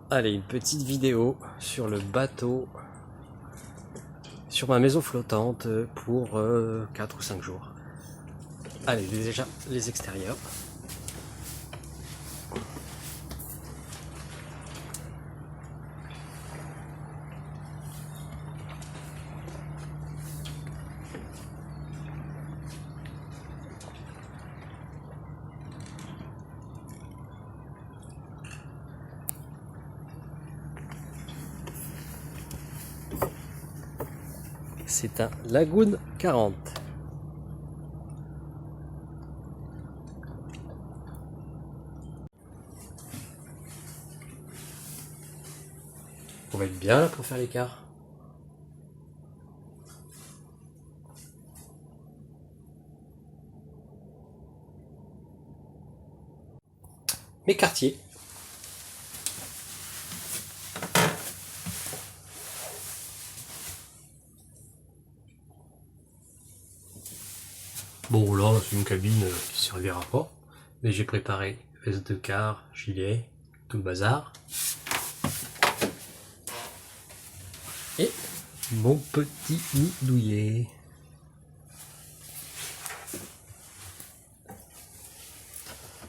Allez, une petite vidéo sur le bateau, sur ma maison flottante pour 4 ou 5 jours. Allez, déjà les extérieurs. C'est un Lagoon 40. On va être bien là pour faire l'écart. Mes quartiers. Bon là c'est une cabine qui servira pas, mais j'ai préparé veste de quart, gilet, tout le bazar. Et mon petit nid douillet.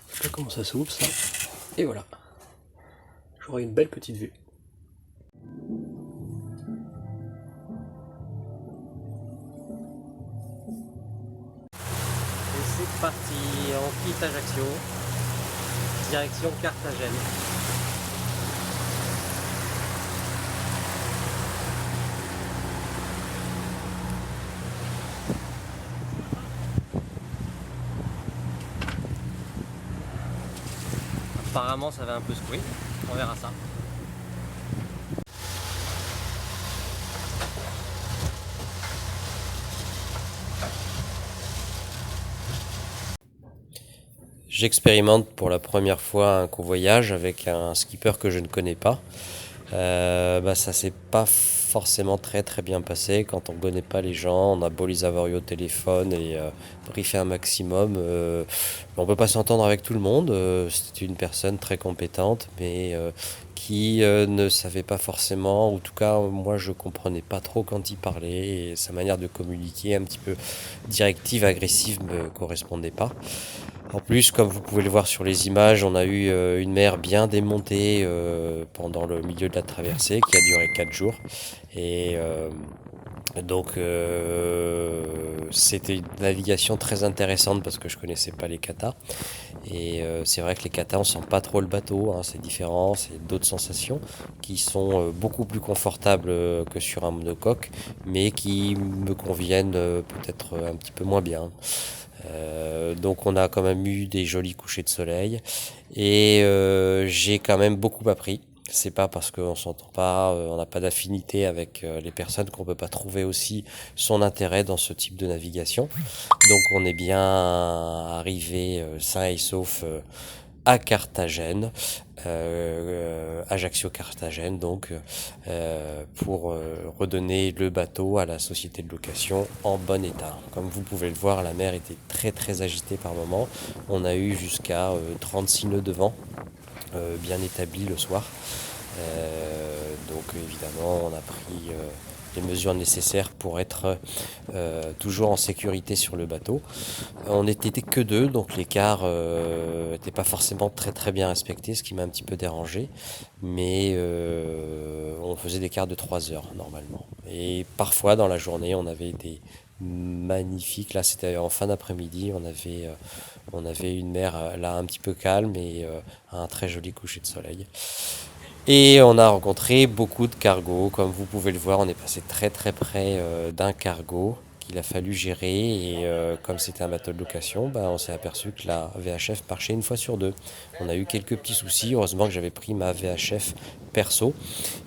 Je sais pas comment ça s'ouvre ça. Et voilà. J'aurai une belle petite vue. Et c'est parti, on quitte Ajaccio, direction Carthagène. Apparemment ça va un peu secouer, on verra ça. J'expérimente pour la première fois un convoyage avec un skipper que je ne connais pas. Ça s'est pas forcément très bien passé quand on connaît pas les gens. On a beau les avoir eu au téléphone et briefer un maximum, on peut pas s'entendre avec tout le monde. C'était une personne très compétente, mais qui ne savait pas forcément, ou en tout cas moi je comprenais pas trop quand il parlait, et sa manière de communiquer un petit peu directive, agressive, me correspondait pas. En plus, comme vous pouvez le voir sur les images, on a eu une mer bien démontée pendant le milieu de la traversée qui a duré 4 jours. Et c'était une navigation très intéressante parce que je connaissais pas les katas. Et c'est vrai que les katas, on sent pas trop le bateau, hein, c'est différent, c'est d'autres sensations qui sont beaucoup plus confortables que sur un monocoque, mais qui me conviennent peut-être un petit peu moins bien. Donc on a quand même eu des jolis couchers de soleil et j'ai quand même beaucoup appris. C'est pas parce qu'on s'entend pas, on n'a pas d'affinité avec les personnes qu'on peut pas trouver aussi son intérêt dans ce type de navigation. Donc on est bien arrivé sain et sauf à Carthagène, Ajaccio-Carthagène, donc pour redonner le bateau à la société de location en bon état. Comme vous pouvez le voir, la mer était très agitée par moment. On a eu jusqu'à 36 nœuds de vent bien établis le soir. Donc évidemment, on a pris les mesures nécessaires pour être toujours en sécurité sur le bateau. On n'était que deux, donc l'écart n'était pas forcément très bien respecté, ce qui m'a un petit peu dérangé. Mais on faisait des quarts de 3 heures normalement. Et parfois dans la journée, on avait des magnifiques. Là, c'était en fin d'après-midi. On avait une mer là un petit peu calme et un très joli coucher de soleil. Et on a rencontré beaucoup de cargos. Comme vous pouvez le voir, on est passé très près d'un cargo qu'il a fallu gérer. Et comme c'était un bateau de location, on s'est aperçu que la VHF marchait une fois sur deux. On a eu quelques petits soucis. Heureusement que j'avais pris ma VHF perso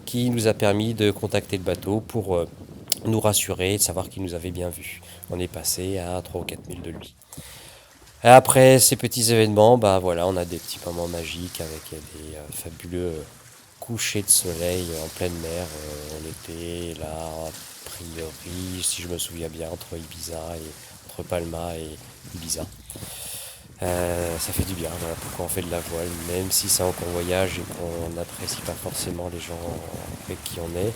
qui nous a permis de contacter le bateau pour nous rassurer et de savoir qu'il nous avait bien vus. On est passé à 3 ou 4 000 de lui. Et après ces petits événements, voilà, on a des petits moments magiques avec des fabuleux couchers de soleil en pleine mer. On était là, a priori, si je me souviens bien, entre Ibiza et entre Palma et Ibiza. Ça fait du bien, voilà pourquoi on fait de la voile, même si c'est en convoyage et qu'on n'apprécie pas forcément les gens avec qui on est,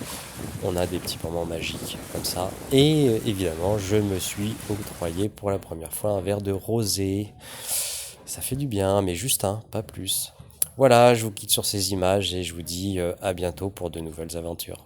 on a des petits moments magiques comme ça. Et évidemment, je me suis octroyé pour la première fois un verre de rosé. Ça fait du bien, mais juste un, pas plus. Voilà, je vous quitte sur ces images et je vous dis à bientôt pour de nouvelles aventures.